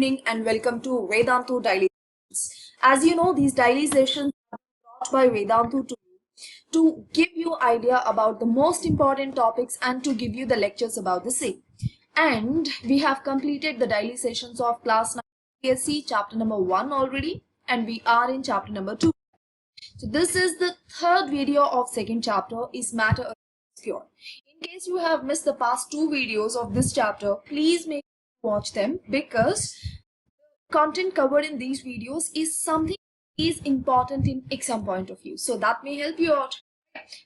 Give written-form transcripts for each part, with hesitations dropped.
evening and welcome to Vedantu Daily Sessions. As you know, these daily sessions are brought by Vedantu to give you idea about the most important topics and to give you the lectures about the same. And we have completed the daily sessions of class 9 PSC chapter number 1 already, and we are in chapter number 2. So this is the third video of second chapter, is matter pure. In case you have missed the past two videos of this chapter, please make sure to watch them, because content covered in these videos is something is important in exam point of view, so that may help you out.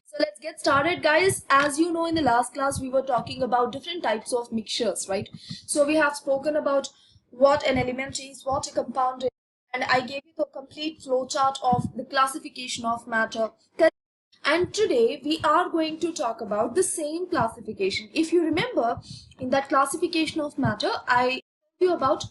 So let's get started, guys. As you know, in the last class we were talking about different types of mixtures, right? So we have spoken about what an element is, what a compound is, and I gave you the complete flowchart of the classification of matter. And today we are going to talk about the same classification. If you remember, in that classification of matter, I told you about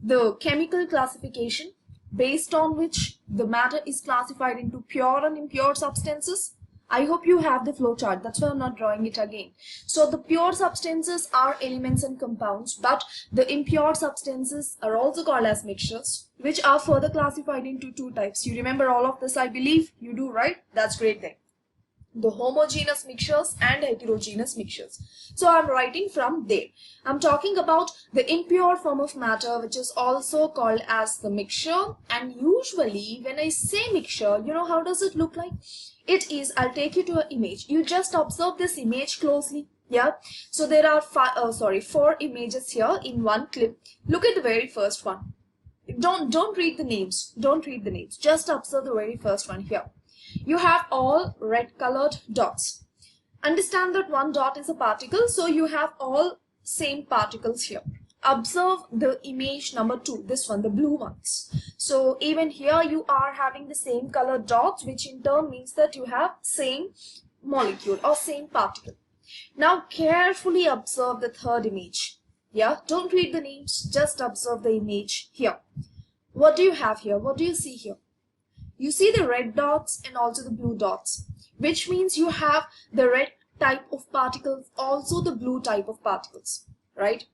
the chemical classification based on which the matter is classified into pure and impure substances. I hope you have the flowchart. That's why I'm not drawing it again. So the pure substances are elements and compounds, but the impure substances are also called as mixtures, which are further classified into two types. You remember all of this, I believe you do, right? That's great then. The homogeneous mixtures and heterogeneous mixtures. So I'm writing from there. I'm talking about the impure form of matter, which is also called as the mixture. And usually when I say mixture, you know how does it look like? It is, I'll take you to an image. You just observe this image closely. Yeah. So there are four images here in one clip. Look at the very first one. Don't read the names. Don't read the names. Just observe the very first one here. You have all red colored dots. Understand that one dot is a particle, so you have all same particles here. Observe the image number 2, this one, the blue ones. So even here you are having the same colored dots, which in turn means that you have same molecule or same particle. Now carefully observe the third image. Yeah, don't read the names, just observe the image here. What do you have here? What do you see here? You see the red dots and also the blue dots, which means you have the red type of particles, also the blue type of particles, right?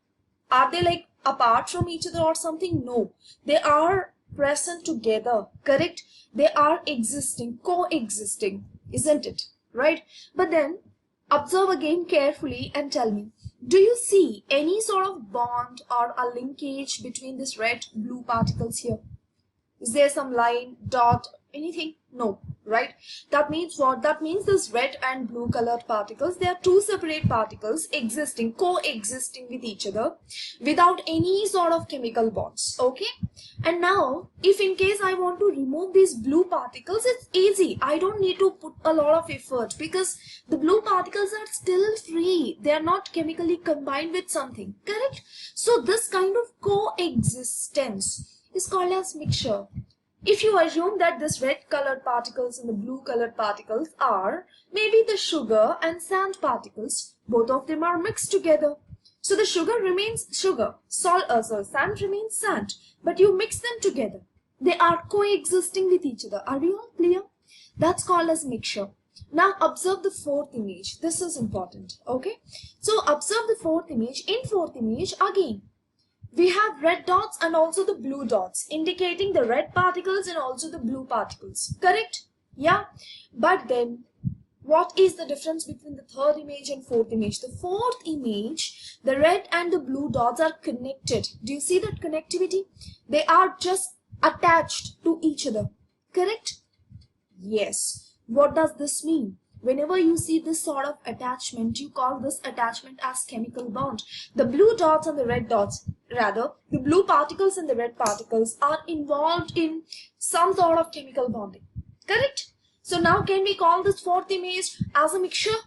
Are they like apart from each other or something? No, they are present together, correct? They are existing, coexisting, isn't it? Right? But then observe again carefully and tell me, do you see any sort of bond or a linkage between this red blue particles here? Is there some line, dot, anything? No, right? That means what? That means this red and blue colored particles, they are two separate particles existing, coexisting with each other without any sort of chemical bonds, okay? And now, if in case I want to remove these blue particles, it's easy. I don't need to put a lot of effort because the blue particles are still free. They are not chemically combined with something, correct? So this kind of coexistence is called as mixture. If you assume that this red colored particles and the blue colored particles are maybe the sugar and sand particles, both of them are mixed together. So the sugar remains sugar, sand remains sand, but you mix them together. They are coexisting with each other. Are we all clear? That's called as mixture. Now observe the fourth image. This is important, okay? So observe the fourth image. In fourth image, again, we have red dots and also the blue dots, indicating the red particles and also the blue particles. Correct? Yeah. But then, what is the difference between the third image and fourth image? The fourth image, the red and the blue dots are connected. Do you see that connectivity? They are just attached to each other. Correct? Yes. What does this mean? Whenever you see this sort of attachment, you call this attachment as chemical bond. The blue dots and the red dots, rather, the blue particles and the red particles are involved in some sort of chemical bonding. Correct? So now can we call this fourth image as a mixture?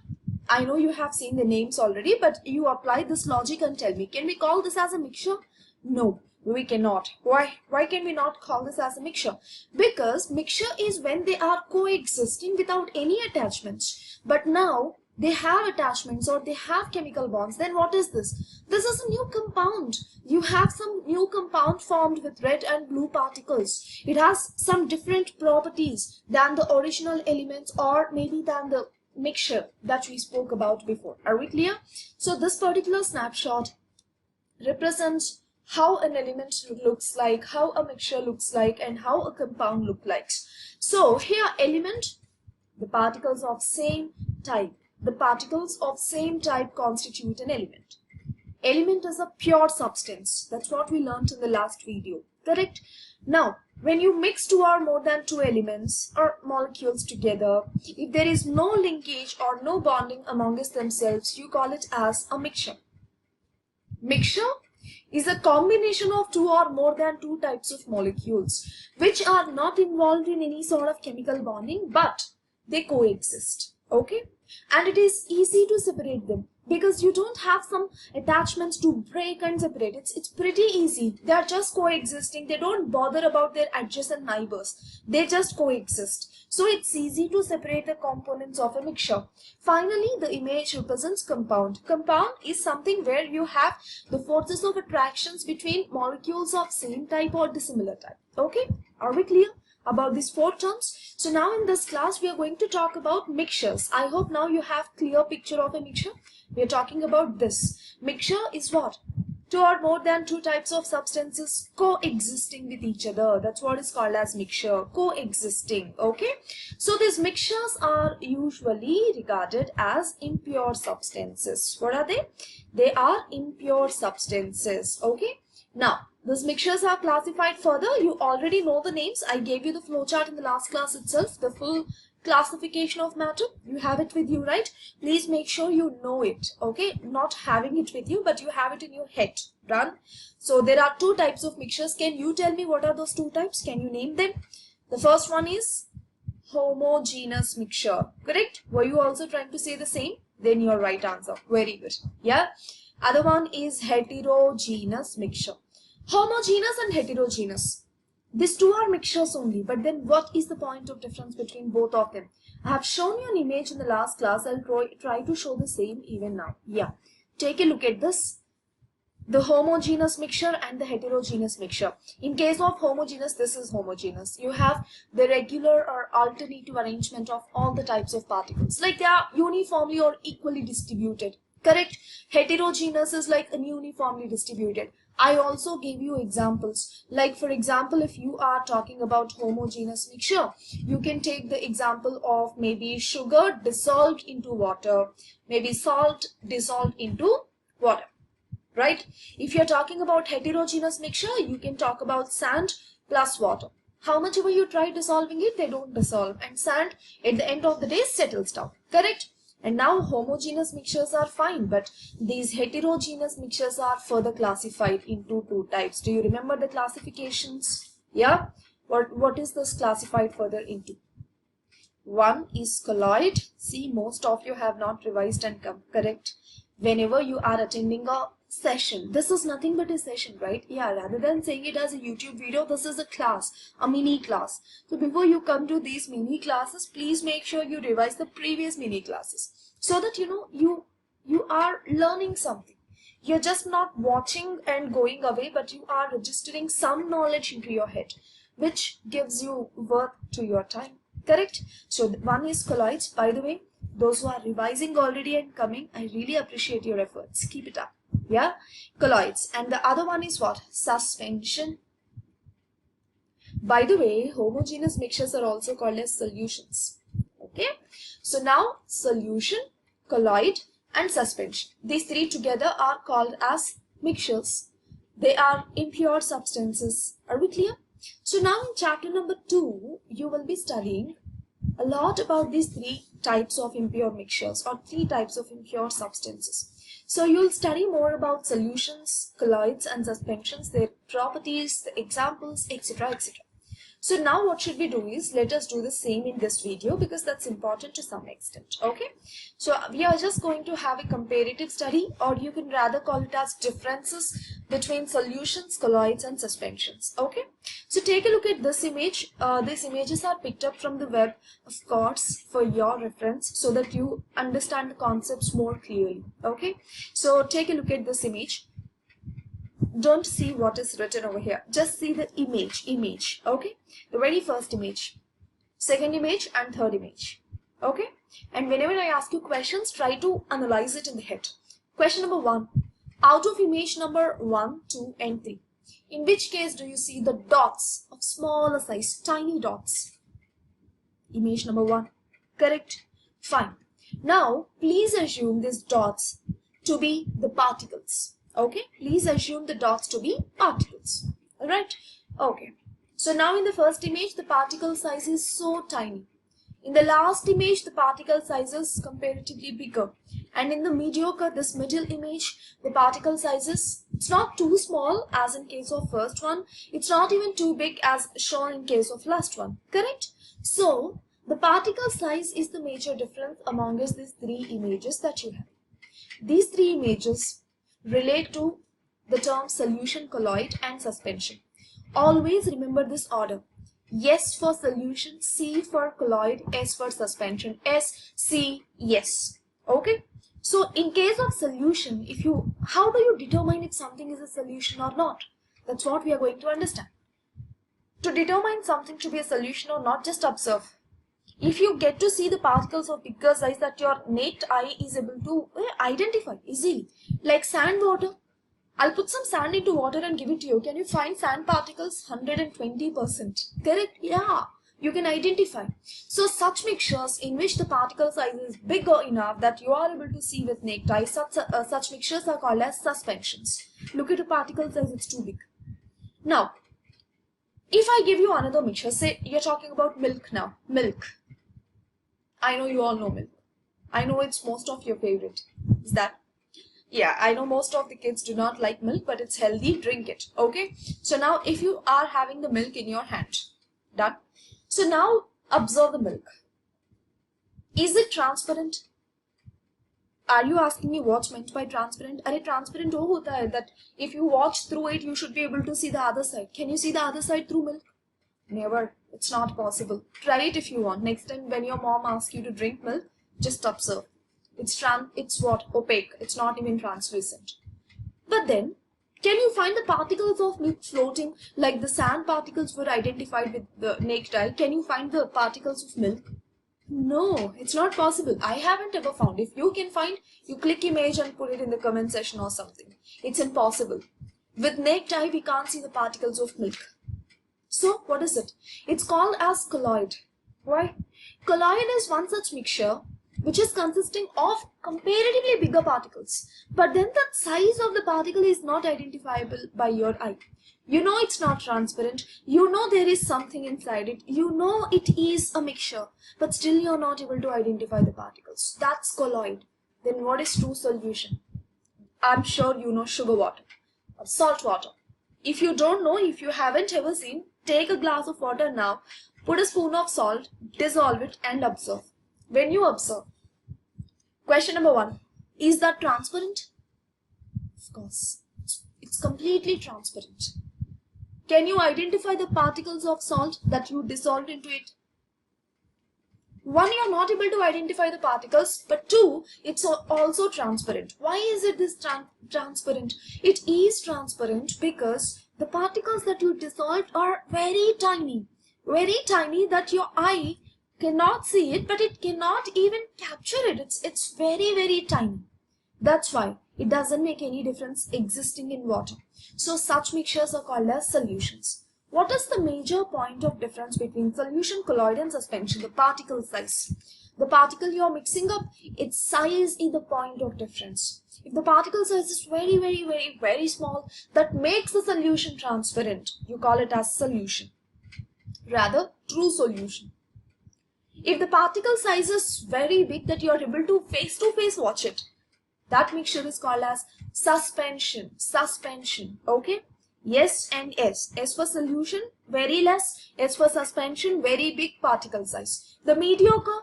I know you have seen the names already, but you apply this logic and tell me, can we call this as a mixture? No. We cannot. Why? Why can we not call this as a mixture? Because mixture is when they are coexisting without any attachments. But now they have attachments or they have chemical bonds. Then what is this? This is a new compound. You have some new compound formed with red and blue particles. It has some different properties than the original elements or maybe than the mixture that we spoke about before. Are we clear? So this particular snapshot represents how an element looks like, how a mixture looks like, and how a compound looks like. So here element, the particles of same type. The particles of same type constitute an element. Element is a pure substance. That's what we learned in the last video. Correct? Now, when you mix two or more than two elements or molecules together, if there is no linkage or no bonding amongst themselves, you call it as a mixture. Mixture is a combination of two or more than two types of molecules which are not involved in any sort of chemical bonding, but they coexist. Okay? And it is easy to separate them because you don't have some attachments to break and separate. It's pretty easy. They are just coexisting. They don't bother about their adjacent neighbors. They just coexist. So it's easy to separate the components of a mixture. Finally, the image represents compound. Compound is something where you have the forces of attractions between molecules of same type or dissimilar type. Okay? Are we clear about these four terms? So now in this class we are going to talk about mixtures. I hope now you have clear picture of a mixture. We are talking about this. Mixture is what? Two or more than two types of substances coexisting with each other. That's what is called as mixture. Coexisting. Okay. So these mixtures are usually regarded as impure substances. What are they? They are impure substances. Okay. Now, these mixtures are classified further. You already know the names. I gave you the flowchart in the last class itself. The full classification of matter. You have it with you, right? Please make sure you know it. Okay? Not having it with you, but you have it in your head. Done? So, there are two types of mixtures. Can you tell me what are those two types? Can you name them? The first one is homogeneous mixture. Correct? Were you also trying to say the same? Then your right answer. Very good. Yeah? Other one is heterogeneous mixture. Homogeneous and heterogeneous. These two are mixtures only, but then what is the point of difference between both of them? I have shown you an image in the last class. I'll try to show the same even now. Yeah. Take a look at this. The homogeneous mixture and the heterogeneous mixture. In case of homogeneous, this is homogeneous. You have the regular or alternative arrangement of all the types of particles. Like they are uniformly or equally distributed. Correct? Heterogeneous is like uniformly distributed. I also gave you examples. Like for example, if you are talking about homogeneous mixture, you can take the example of maybe sugar dissolved into water, maybe salt dissolved into water. Right? If you're talking about heterogeneous mixture, you can talk about sand plus water. How much ever you try dissolving it, they don't dissolve. And sand, at the end of the day, settles down. Correct? And now homogeneous mixtures are fine, but these heterogeneous mixtures are further classified into two types. Do you remember the classifications? Yeah? What is this classified further into? One is colloid. See, most of you have not revised and come correct. Whenever you are attending a session, this is nothing but a session, right? Yeah, rather than saying it as a YouTube video, this is a class, a mini class. So before you come to these mini classes, please make sure you revise the previous mini classes so that you are learning something. You're just not watching and going away, but you are registering some knowledge into your head, which gives you worth to your time. Correct? So one is colloids. By the way, those who are revising already and coming, I really appreciate your efforts. Keep it up. Yeah? Colloids. And the other one is what? Suspension. By the way, homogeneous mixtures are also called as solutions. Okay? So now, solution, colloid, and suspension. These three together are called as mixtures. They are impure substances. Are we clear? So now in chapter number 2, you will be studying a lot about these three types of impure mixtures or three types of impure substances. So you'll study more about solutions, colloids, and suspensions, their properties, the examples, etc., etc. So now what should we do is, let us do the same in this video because that's important to some extent. Okay. So we are just going to have a comparative study, or you can rather call it as differences between solutions, colloids, and suspensions. Okay. So take a look at this image. These images are picked up from the web, of course, for your reference so that you understand the concepts more clearly. Okay. So take a look at this image. Don't see what is written over here. Just see the image. Okay. The very first image, second image, and third image. Okay. And whenever I ask you questions, try to analyze it in the head. Question number 1. out of image number 1, 2 and 3. In which case do you see the dots of smaller size, tiny dots? Image number 1. Correct? Fine. Now, please assume these dots to be the particles. Okay? Please assume the dots to be particles. Alright? Okay. So now in the first image, the particle size is so tiny. In the last image, the particle size is comparatively bigger. And in the mediocre, this middle image, the particle size is, it's not too small as in case of first one. It's not even too big as shown in case of last one. Correct? So, the particle size is the major difference amongst these three images that you have. These three images relate to the term solution, colloid and suspension. Always remember this order. S for solution, C for colloid, S for suspension. S, C, yes. Okay? So in case of solution, how do you determine if something is a solution or not? That's what we are going to understand. To determine something to be a solution or not, just observe. If you get to see the particles of bigger size that your naked eye is able to identify easily, like sand, water. I'll put some sand into water and give it to you. Can you find sand particles? 120%. Correct? Yeah. You can identify. So such mixtures in which the particle size is bigger enough that you are able to see with naked eye, such mixtures are called as suspensions. Look at the particle size, it's too big. Now, if I give you another mixture, say you're talking about milk now. Milk. I know you all know milk. I know it's most of your favorite. Is that? Yeah, I know most of the kids do not like milk, but it's healthy. Drink it. Okay? So now if you are having the milk in your hand. Done? So now observe the milk. Is it transparent? Are you asking me what's meant by transparent? Are transparent wo hota hai that if you watch through it, you should be able to see the other side. Can you see the other side through milk? Never. It's not possible. Try it if you want. Next time when your mom asks you to drink milk, just observe. It's what? Opaque. It's not even translucent. But then, can you find the particles of milk floating like the sand particles were identified with the naked eye? Can you find the particles of milk? No, it's not possible. I haven't ever found. If you can find, you click image and put it in the comment section or something. It's impossible. With naked eye, we can't see the particles of milk. So, what is it? It's called as colloid. Why? Colloid is one such mixture which is consisting of comparatively bigger particles. But then the size of the particle is not identifiable by your eye. You know it's not transparent. You know there is something inside it. You know it is a mixture. But still you're not able to identify the particles. That's colloid. Then what is true solution? I'm sure you know sugar water or salt water. If you don't know, if you haven't ever seen, take a glass of water now, put a spoon of salt, dissolve it and observe. When you observe, question number 1, is that transparent? Of course, it's completely transparent. Can you identify the particles of salt that you dissolved into it? 1, you're not able to identify the particles, but 2, it's also transparent. Why is it this transparent? It is transparent because the particles that you dissolved are very tiny that your eye cannot see it, but it cannot even capture it. It's very, very tiny. That's why it doesn't make any difference existing in water. So such mixtures are called as solutions. What is the major point of difference between solution, colloid and suspension? The particle size. The particle you are mixing up, its size is the point of difference. If the particle size is very, very, very, very small, that makes the solution transparent. You call it as solution. Rather, true solution. If the particle size is very big that you are able to face watch it, that mixture is called as suspension. Suspension. Okay? Yes and S. S for solution, very less. S for suspension, very big particle size. The mediocre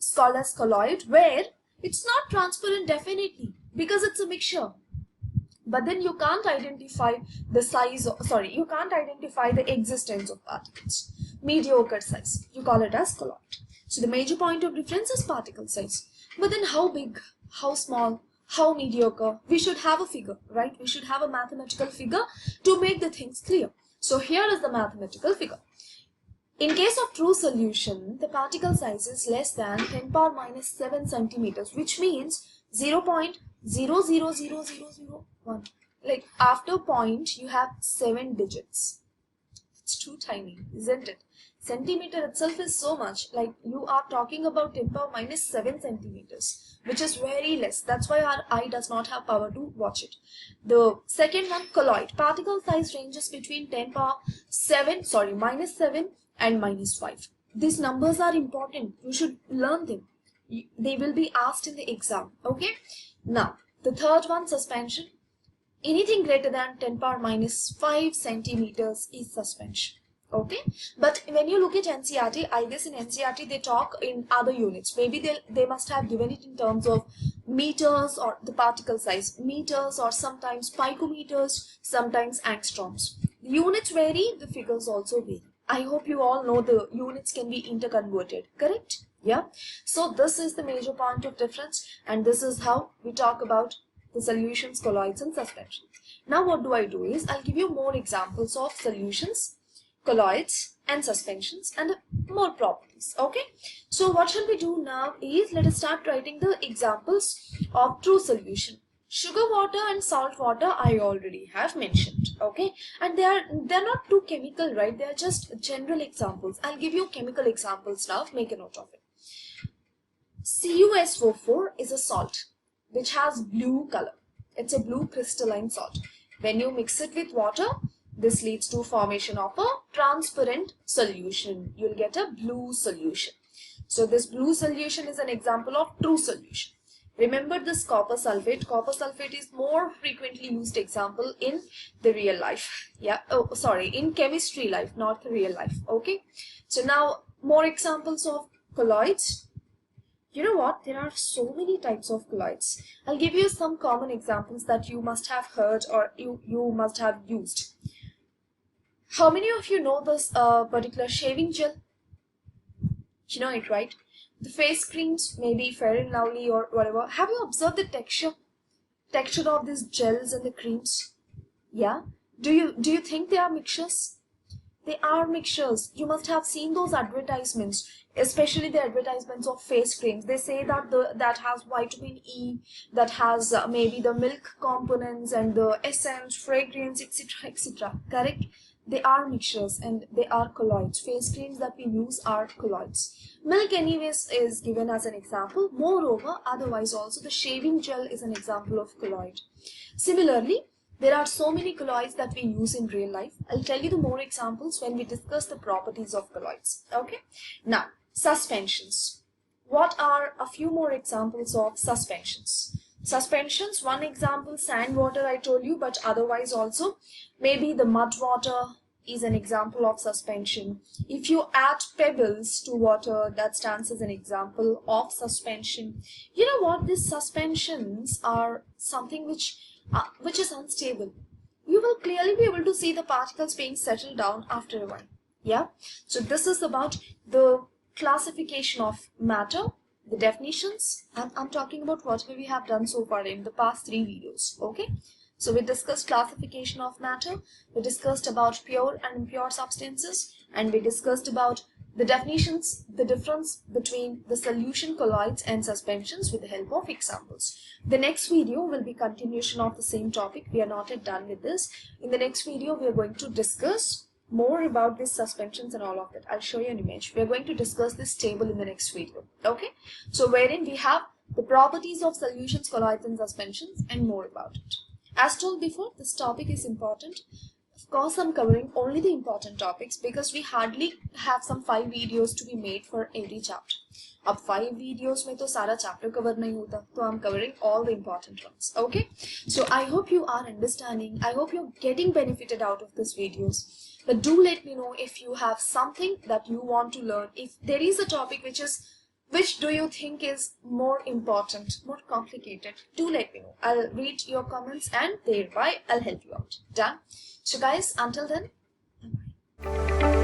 is called as colloid, where it's not transparent definitely because it's a mixture. But then you can't identify the size, you can't identify the existence of particles. Mediocre size, you call it as colloid. So the major point of difference is particle size. But then how big, how small, how mediocre? We should have a figure, right? We should have a mathematical figure to make the things clear. So here is the mathematical figure. In case of true solution, the particle size is less than 10 power minus 7 centimeters, which means 0.001 0.00001. Like after point, you have 7 digits. It's too tiny, isn't it? Centimeter itself is so much. Like you are talking about 10 power minus 7 centimeters, which is very less. That's why our eye does not have power to watch it. The second one, colloid. Particle size ranges between 10 power minus 7 and minus 5. These numbers are important. You should learn them. They will be asked in the exam. Okay. Now, the third one, suspension. Anything greater than 10 power minus 5 centimeters is suspension. Okay, but when you look at NCERT, I guess in NCERT they talk in other units. Maybe they must have given it in terms of meters or the particle size, meters, or sometimes picometers, sometimes angstroms. The units vary, the figures also vary. I hope you all know the units can be interconverted, correct? Yeah. So this is the major point of difference, and this is how we talk about the solutions, colloids, and suspensions. Now what do I do is I'll give you more examples of solutions, colloids, and suspensions, and more properties. Okay, so what shall we do now is let us start writing the examples of true solution. Sugar water and salt water I already have mentioned. Okay, and they're not too chemical, right? They are just general examples. I'll give you chemical examples now. Make a note of it. CuSO4 is a salt which has blue color. It's a blue crystalline salt. When you mix it with water, this leads to formation of a transparent solution. You'll get a blue solution. So this blue solution is an example of true solution. Remember this copper sulfate. Copper sulfate is more frequently used example in the real life. Yeah, in chemistry life, not the real life. Okay. So now more examples of colloids. You know what? There are so many types of colloids. I'll give you some common examples that you must have heard or you must have used. How many of you know this particular shaving gel? You know it, right? The face creams, maybe Fair and Lovely or whatever. Have you observed the texture of these gels and the creams? Yeah. Do you think they are mixtures? They are mixtures. You must have seen those advertisements, especially the advertisements of face creams. They say that that has vitamin E, that has maybe the milk components and the essence, fragrance, etc., etc. Correct? They are mixtures and they are colloids. Face creams that we use are colloids. Milk anyways is given as an example. Moreover, otherwise also the shaving gel is an example of colloid. Similarly, there are so many colloids that we use in real life. I'll tell you the more examples when we discuss the properties of colloids. Okay. Now, suspensions. What are a few more examples of suspensions? Suspensions, one example, sand water I told you, but otherwise also maybe the mud water is an example of suspension. If you add pebbles to water, that stands as an example of suspension. You know what? These suspensions are something which is unstable. You will clearly be able to see the particles being settled down after a while. Yeah. So this is about the classification of matter, the definitions, and I'm talking about what we have done so far in the past 3 videos. Okay. So we discussed classification of matter, we discussed about pure and impure substances, and we discussed about the definitions, the difference between the solution, colloids, and suspensions with the help of examples. The next video will be continuation of the same topic. We are not yet done with this. In the next video, we are going to discuss more about these suspensions and all of that. I'll show you an image. We are going to discuss this table in the next video. Okay. So wherein we have the properties of solutions, colloids, and suspensions, and more about it. As told before, this topic is important. Of course, I'm covering only the important topics because we hardly have some 5 videos to be made for every chapter. अब 5 videos में तो सारा chapter cover नहीं होता, तो I'm covering all the important ones. Okay, so I hope you are understanding. I hope you're getting benefited out of these videos. But do let me know if you have something that you want to learn. If there is a topic which do you think is more important, more complicated, do let me know. I'll read your comments and thereby I'll help you out. Done? So guys, until then, bye-bye.